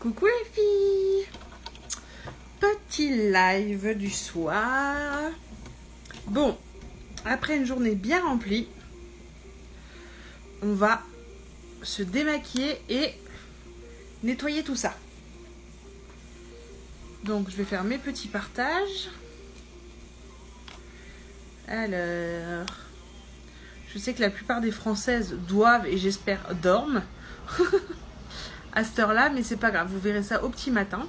Coucou les filles. Petit live du soir. Bon, après une journée bien remplie, on va se démaquiller et nettoyer tout ça. Donc je vais faire mes petits partages. Alors, je sais que la plupart des Françaises doivent et j'espère dorment à cette heure-là, mais c'est pas grave, vous verrez ça au petit matin.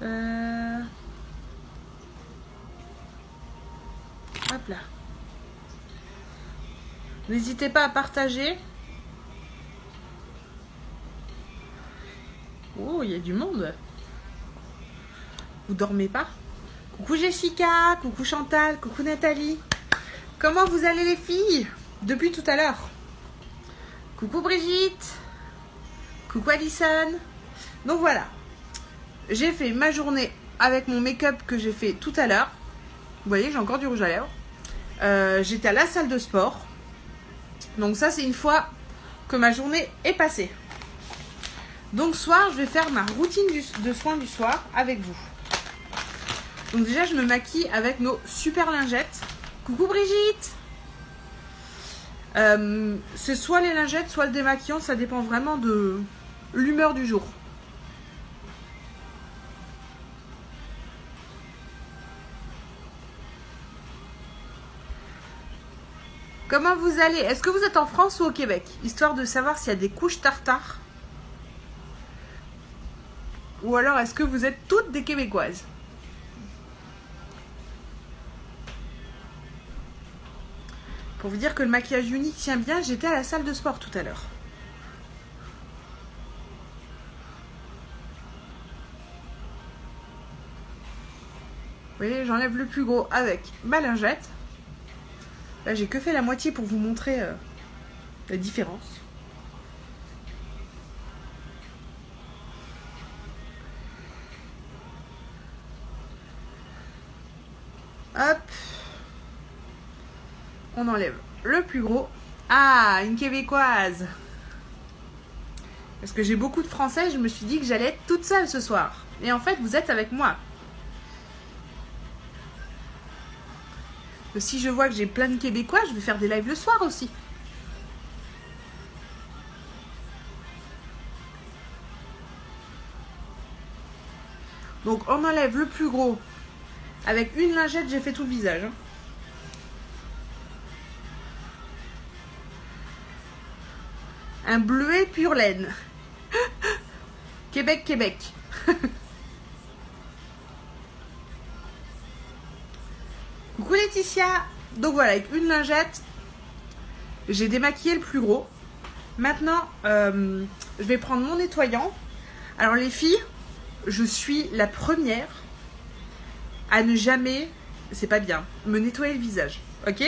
Hop là. N'hésitez pas à partager. Oh, il y a du monde. Vous dormez pas? Coucou Jessica, coucou Chantal, coucou Nathalie. Comment vous allez les filles depuis tout à l'heure? Coucou Brigitte. Coucou Alison. Donc voilà. J'ai fait ma journée avec mon make-up que j'ai fait tout à l'heure. Vous voyez, j'ai encore du rouge à lèvres. J'étais à la salle de sport. Donc ça, c'est une fois que ma journée est passée. Donc ce soir, je vais faire ma routine de soins du soir avec vous. Donc déjà, je me maquille avec nos super lingettes. Coucou Brigitte. C'est soit les lingettes, soit le démaquillant. Ça dépend vraiment de l'humeur du jour. Comment vous allez? Est-ce que vous êtes en France ou au Québec? Histoire de savoir s'il y a des couches tartare. Ou alors est-ce que vous êtes toutes des Québécoises? Pour vous dire que le maquillage unique tient bien, j'étais à la salle de sport tout à l'heure. Vous voyez, j'enlève le plus gros avec ma lingette. Là, j'ai que fait la moitié pour vous montrer la différence. Hop. On enlève le plus gros. Ah, une Québécoise. Parce que j'ai beaucoup de Français, je me suis dit que j'allais être toute seule ce soir. Et en fait, vous êtes avec moi. Si je vois que j'ai plein de Québécois, je vais faire des lives le soir aussi. Donc on enlève le plus gros. Avec une lingette, j'ai fait tout le visage. Un bleuet pure laine. Québec, Québec. Coucou Laetitia. Donc voilà, avec une lingette, j'ai démaquillé le plus gros. Maintenant, je vais prendre mon nettoyant. Alors les filles, je suis la première à ne jamais, c'est pas bien, me nettoyer le visage. Ok?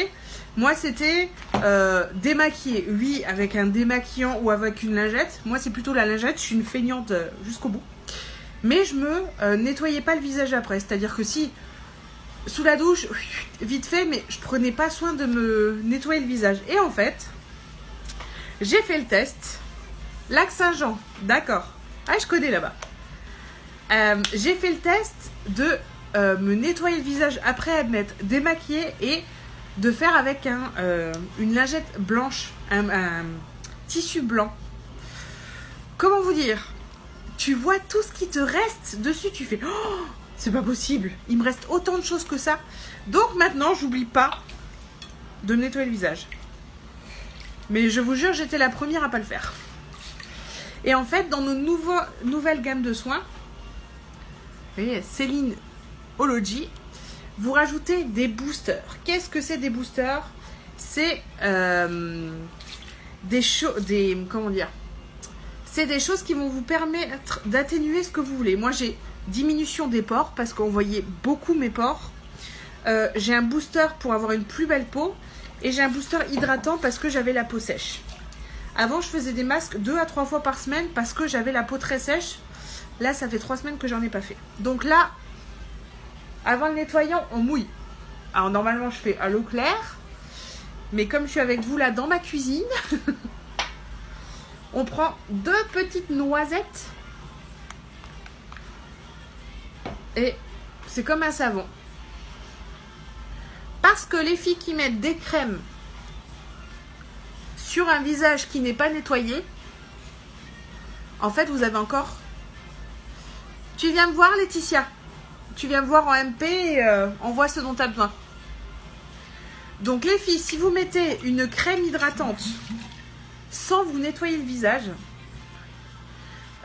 Moi c'était démaquiller, oui, avec un démaquillant ou avec une lingette. Moi c'est plutôt la lingette, je suis une feignante jusqu'au bout. Mais je me nettoyais pas le visage après. C'est-à-dire que si, sous la douche, vite fait, mais je prenais pas soin de me nettoyer le visage. Et en fait, j'ai fait le test. Lac Saint-Jean, d'accord. Ah, je connais là-bas. J'ai fait le test de me nettoyer le visage après m'être démaquillée et de faire avec une lingette blanche, un tissu blanc. Comment vous dire? Tu vois tout ce qui te reste dessus, tu fais oh, c'est pas possible, il me reste autant de choses que ça. Donc maintenant, j'oublie pas de me nettoyer le visage. Mais je vous jure, j'étais la première à pas le faire. Et en fait, dans nos nouvelles gammes de soins, vous voyez, Céline Ology, vous rajoutez des boosters. Qu'est-ce que c'est des boosters? C'est comment dire? C'est des choses qui vont vous permettre d'atténuer ce que vous voulez. Moi, j'ai diminution des pores parce qu'on voyait beaucoup mes pores. J'ai un booster pour avoir une plus belle peau. Et j'ai un booster hydratant parce que j'avais la peau sèche. Avant, je faisais des masques 2 à 3 fois par semaine parce que j'avais la peau très sèche. Là, ça fait 3 semaines que j'en ai pas fait. Donc là, avant le nettoyant, on mouille. Alors normalement, je fais à l'eau claire. Mais comme je suis avec vous là dans ma cuisine, On prend 2 petites noisettes. Et c'est comme un savon. Parce que les filles qui mettent des crèmes sur un visage qui n'est pas nettoyé, en fait, vous avez encore... Tu viens me voir, Laetitia? Tu viens me voir en MP et on voit ce dont tu as besoin. Donc les filles, si vous mettez une crème hydratante sans vous nettoyer le visage,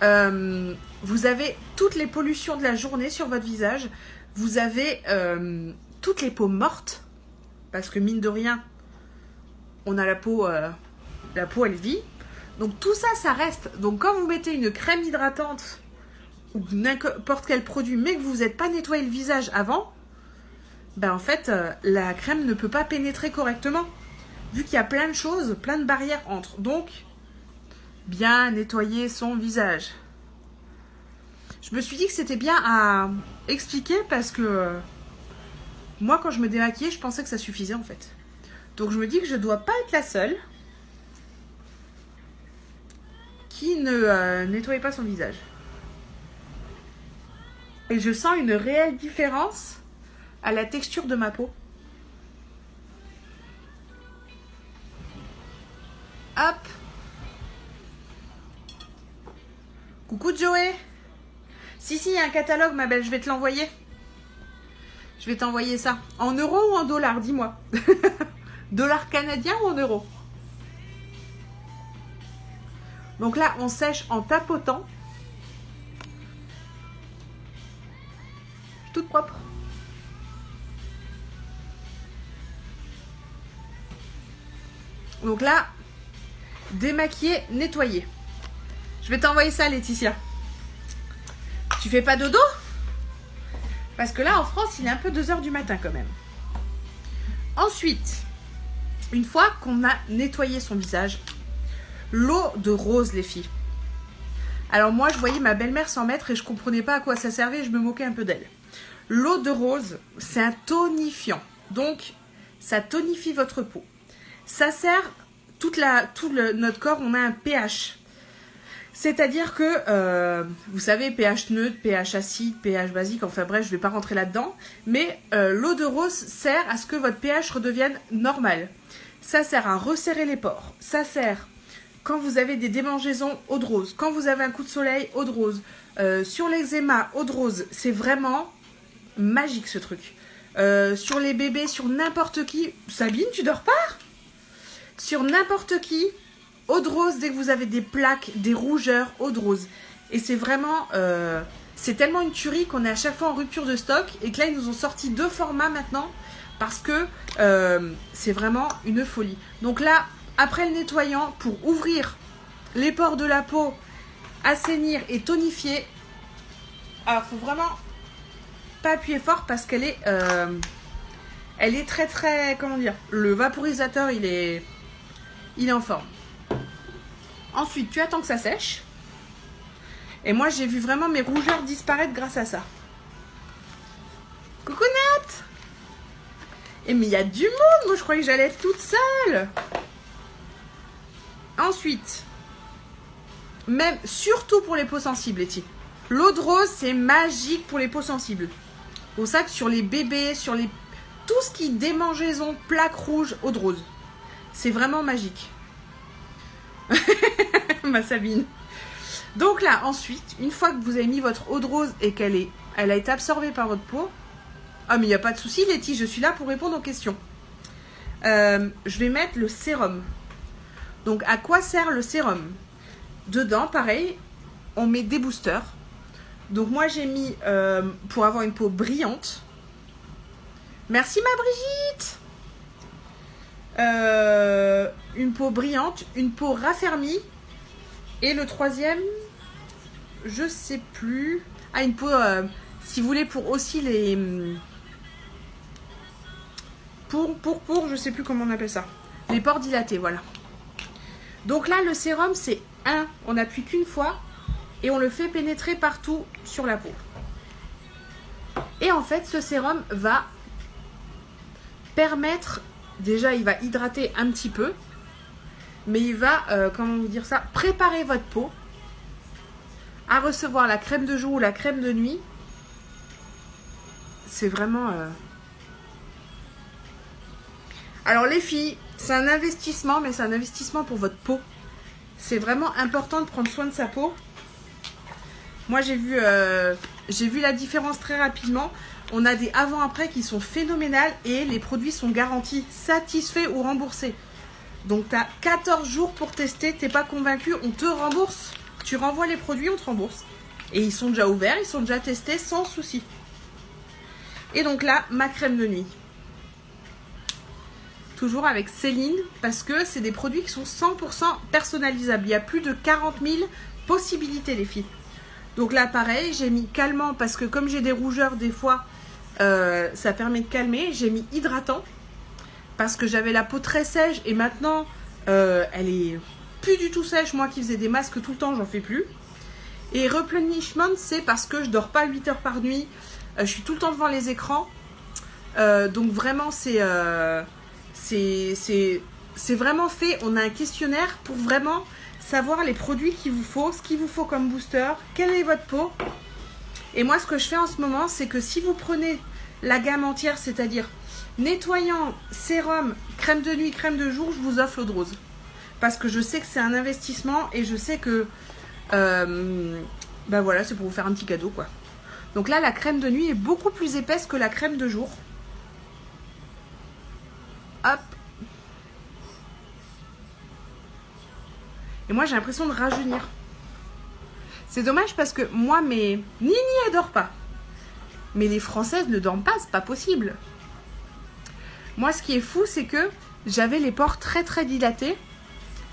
vous avez toutes les pollutions de la journée sur votre visage. Vous avez toutes les peaux mortes. Parce que mine de rien, on a la peau elle vit. Donc tout ça, ça reste. Donc quand vous mettez une crème hydratante ou n'importe quel produit, mais que vous n'êtes pas nettoyé le visage avant, ben en fait, la crème ne peut pas pénétrer correctement. Vu qu'il y a plein de choses, plein de barrières entre. Donc, bien nettoyer son visage. Je me suis dit que c'était bien à expliquer parce que moi, quand je me démaquillais, je pensais que ça suffisait en fait. Donc je me dis que je ne dois pas être la seule qui ne nettoie pas son visage. Et je sens une réelle différence à la texture de ma peau. Hop. Coucou Joey. Si, il y a un catalogue, ma belle, je vais te l'envoyer. Je vais t'envoyer ça. En euros ou en dollars, dis-moi. Dollars canadiens ou en euros? Donc là, on sèche en tapotant. Toute propre. Donc là, démaquiller, nettoyer. Je vais t'envoyer ça, Laetitia. Tu fais pas dodo? Parce que là, en France, il est un peu 2 h du matin quand même. Ensuite, une fois qu'on a nettoyé son visage, l'eau de rose, les filles. Alors moi, je voyais ma belle-mère s'en mettre et je comprenais pas à quoi ça servait. Je me moquais un peu d'elle. L'eau de rose, c'est un tonifiant. Donc, ça tonifie votre peau. Ça sert, notre corps, on a un pH. C'est-à-dire que, vous savez, pH neutre, pH acide, pH basique, enfin bref, je ne vais pas rentrer là-dedans. Mais l'eau de rose sert à ce que votre pH redevienne normal. Ça sert à resserrer les pores. Ça sert quand vous avez des démangeaisons, eau de rose. Quand vous avez un coup de soleil, eau de rose. Sur l'eczéma, eau de rose. C'est vraiment magique ce truc. Sur les bébés, sur n'importe qui. Sabine, tu dors pas? Sur n'importe qui, eau de rose dès que vous avez des plaques, des rougeurs, eau de rose. Et c'est vraiment... c'est tellement une tuerie qu'on est à chaque fois en rupture de stock. Et que là, ils nous ont sorti 2 formats maintenant. Parce que c'est vraiment une folie. Donc là, après le nettoyant, pour ouvrir les pores de la peau, assainir et tonifier. Alors, il faut vraiment pas appuyer fort parce qu'elle est... elle est très très... Comment dire? Le vaporisateur, il est en forme. Ensuite, tu attends que ça sèche. Et moi, j'ai vu vraiment mes rougeurs disparaître grâce à ça. Coucou Nat! Et mais il y a du monde! Moi, je croyais que j'allais être toute seule. Ensuite, même, surtout pour les peaux sensibles, Letty. L'eau de rose, c'est magique pour les peaux sensibles. Pour ça que sur les bébés, sur les... tout ce qui est démangeaison, plaques rouges, eau de rose. C'est vraiment magique. Ma Sabine. Donc là, ensuite, une fois que vous avez mis votre eau de rose et elle a été absorbée par votre peau, ah mais il n'y a pas de souci, Letty, je suis là pour répondre aux questions. Je vais mettre le sérum. Donc à quoi sert le sérum? Dedans, pareil, on met des boosters. Donc moi j'ai mis pour avoir une peau brillante. Merci ma Brigitte. Une peau brillante, une peau raffermie. Et le troisième, je sais plus. Ah, une peau, si vous voulez, pour aussi les... Pour, je sais plus comment on appelle ça. Les pores dilatés, voilà. Donc là, le sérum, c'est on n'appuie qu'une fois et on le fait pénétrer partout sur la peau. Et en fait, ce sérum va permettre, déjà, il va hydrater un petit peu, mais il va, comment vous dire ça, préparer votre peau à recevoir la crème de jour ou la crème de nuit. C'est vraiment... Alors les filles, c'est un investissement, mais c'est un investissement pour votre peau. C'est vraiment important de prendre soin de sa peau. Moi, j'ai vu la différence très rapidement. On a des avant-après qui sont phénoménales et les produits sont garantis, satisfaits ou remboursés. Donc, tu as 14 jours pour tester. Tu n'es pas convaincu, on te rembourse. Tu renvoies les produits, on te rembourse. Et ils sont déjà ouverts, ils sont déjà testés sans souci. Et donc là, ma crème de nuit. Toujours avec Céline, parce que c'est des produits qui sont 100% personnalisables. Il y a plus de 40 000 possibilités, les filles. Donc là, pareil, j'ai mis calmant, parce que comme j'ai des rougeurs des fois, ça permet de calmer. J'ai mis hydratant, parce que j'avais la peau très sèche, et maintenant, elle est plus du tout sèche. Moi qui faisais des masques tout le temps, j'en fais plus. Et replenishment, c'est parce que je dors pas 8 heures par nuit. Je suis tout le temps devant les écrans. Donc vraiment, c'est vraiment fait. On a un questionnaire pour vraiment savoir les produits qu'il vous faut, ce qu'il vous faut comme booster, quelle est votre peau. Et moi, ce que je fais en ce moment, c'est que si vous prenez la gamme entière, c'est-à-dire nettoyant, sérum, crème de nuit, crème de jour, je vous offre l'eau de rose. Parce que je sais que c'est un investissement et je sais que bah voilà, c'est pour vous faire un petit cadeau, quoi. Donc là, la crème de nuit est beaucoup plus épaisse que la crème de jour. Hop. Et moi, j'ai l'impression de rajeunir. C'est dommage parce que moi, Nini, elle dort pas. Mais les Françaises ne dorment pas, c'est pas possible. Moi, ce qui est fou, c'est que j'avais les pores très très dilatés.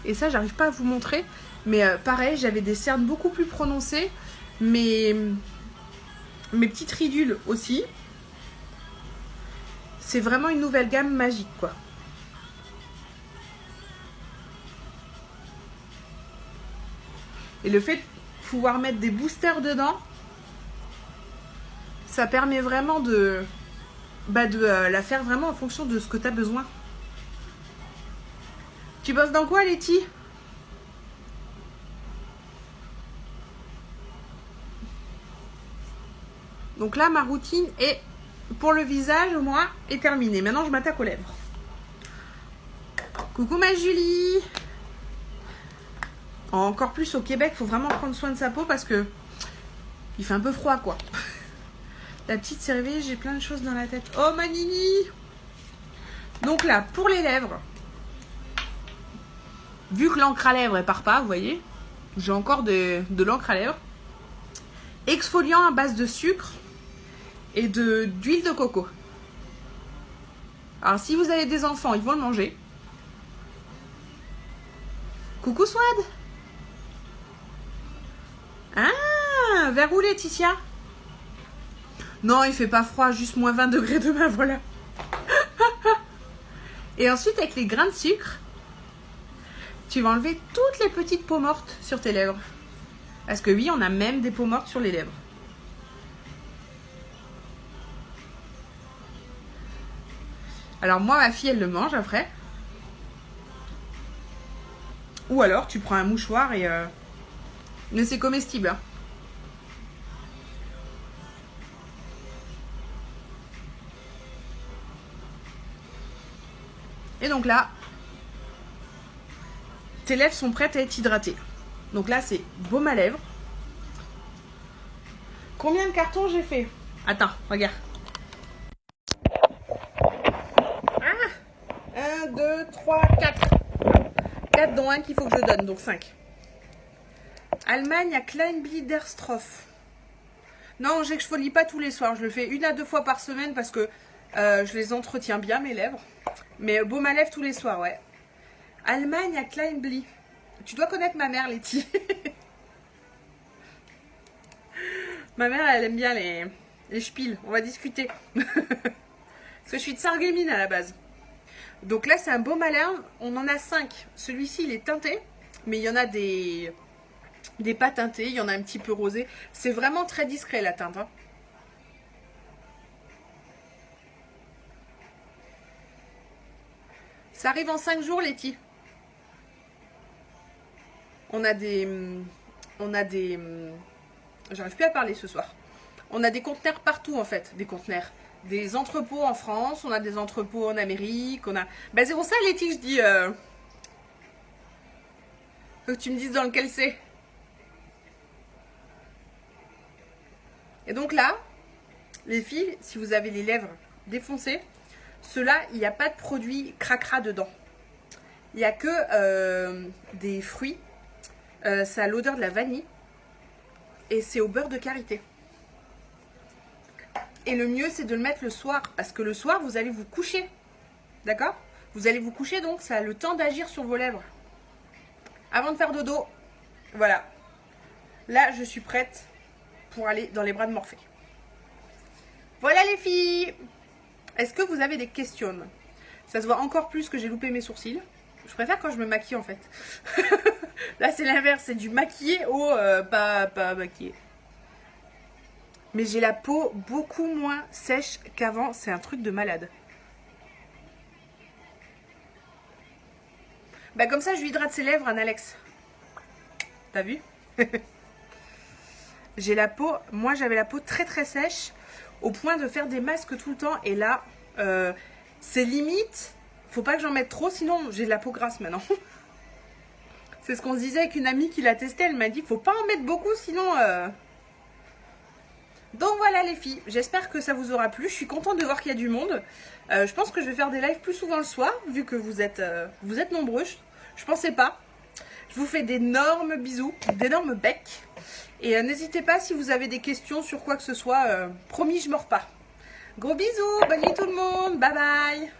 Et ça, j'arrive pas à vous montrer. Mais pareil, j'avais des cernes beaucoup plus prononcées. Mes petites ridules aussi. C'est vraiment une nouvelle gamme magique, quoi. Et le fait de pouvoir mettre des boosters dedans, ça permet vraiment de la faire vraiment en fonction de ce que tu as besoin. Tu bosses dans quoi, Letty? Donc là, ma routine est, pour le visage, au moins, est terminée. Maintenant, je m'attaque aux lèvres. Coucou ma Julie! Encore plus au Québec, il faut vraiment prendre soin de sa peau parce que il fait un peu froid, quoi. La petite s'est réveillée, j'ai plein de choses dans la tête. Oh ma Nini! Donc là, pour les lèvres, vu que l'encre à lèvres elle part pas, vous voyez, j'ai encore de l'encre à lèvres. Exfoliant à base de sucre et d'huile de coco. Alors si vous avez des enfants, ils vont le manger. Coucou Swad! Ah, vers où Laetitia? Non, il fait pas froid, juste moins 20 degrés demain, voilà. Et ensuite, avec les grains de sucre, tu vas enlever toutes les petites peaux mortes sur tes lèvres. Parce que oui, on a même des peaux mortes sur les lèvres. Alors moi, ma fille, elle le mange après. Ou alors, tu prends un mouchoir et... Mais c'est comestible, hein. Et donc là, tes lèvres sont prêtes à être hydratées. Donc là, c'est baume à lèvres. Combien de cartons j'ai fait? Attends, regarde. 1, 2, 3, 4. 4 dont un qu'il faut que je donne, donc 5. Allemagne à Kleinbliederstroff. Non, j'exfolie pas tous les soirs. Je le fais 1 à 2 fois par semaine parce que je les entretiens bien, mes lèvres. Mais baume à lèvres tous les soirs, ouais. Allemagne à Kleinbli. Tu dois connaître ma mère, Letty. Ma mère, elle aime bien les spiels. On va discuter. Parce que je suis de Sarreguemines à la base. Donc là, c'est un baume à lèvres. On en a 5. Celui-ci, il est teinté. Mais il y en a des pas teintés. Il y en a un petit peu rosé. C'est vraiment très discret, la teinte, hein. Ça arrive en 5 jours, Letty. On a des... J'arrive plus à parler ce soir. On a des conteneurs partout en fait, des conteneurs. Des entrepôts en France, on a des entrepôts en Amérique, on a... Bah c'est pour ça Letty que je dis... Faut que tu me dises dans lequel c'est. Et donc là, les filles, si vous avez les lèvres défoncées, ceux-là, il n'y a pas de produit cracra dedans. Il n'y a que des fruits. Ça a l'odeur de la vanille. Et c'est au beurre de karité. Et le mieux, c'est de le mettre le soir. Parce que le soir, vous allez vous coucher. D'accord? Vous allez vous coucher, donc ça a le temps d'agir sur vos lèvres. Avant de faire dodo, voilà. Là, je suis prête pour aller dans les bras de Morphée. Voilà les filles. Est-ce que vous avez des questions? Ça se voit encore plus que j'ai loupé mes sourcils. Je préfère quand je me maquille en fait. Là, c'est l'inverse. C'est du maquillé au pas maquillé. Mais j'ai la peau beaucoup moins sèche qu'avant. C'est un truc de malade. Bah comme ça, je lui hydrate ses lèvres, Alex. T'as vu? J'ai la peau... Moi, j'avais la peau très très sèche au point de faire des masques tout le temps. Et là, c'est limite. Faut pas que j'en mette trop, sinon j'ai de la peau grasse maintenant. C'est ce qu'on se disait avec une amie qui l'a testé. Elle m'a dit, faut pas en mettre beaucoup, sinon... Donc voilà les filles, j'espère que ça vous aura plu. Je suis contente de voir qu'il y a du monde. Je pense que je vais faire des lives plus souvent le soir, vu que vous êtes nombreux. Je pensais pas. Je vous fais d'énormes bisous, d'énormes becs. Et n'hésitez pas si vous avez des questions sur quoi que ce soit. Promis, je mords pas. Gros bisous, bonne nuit tout le monde, bye bye.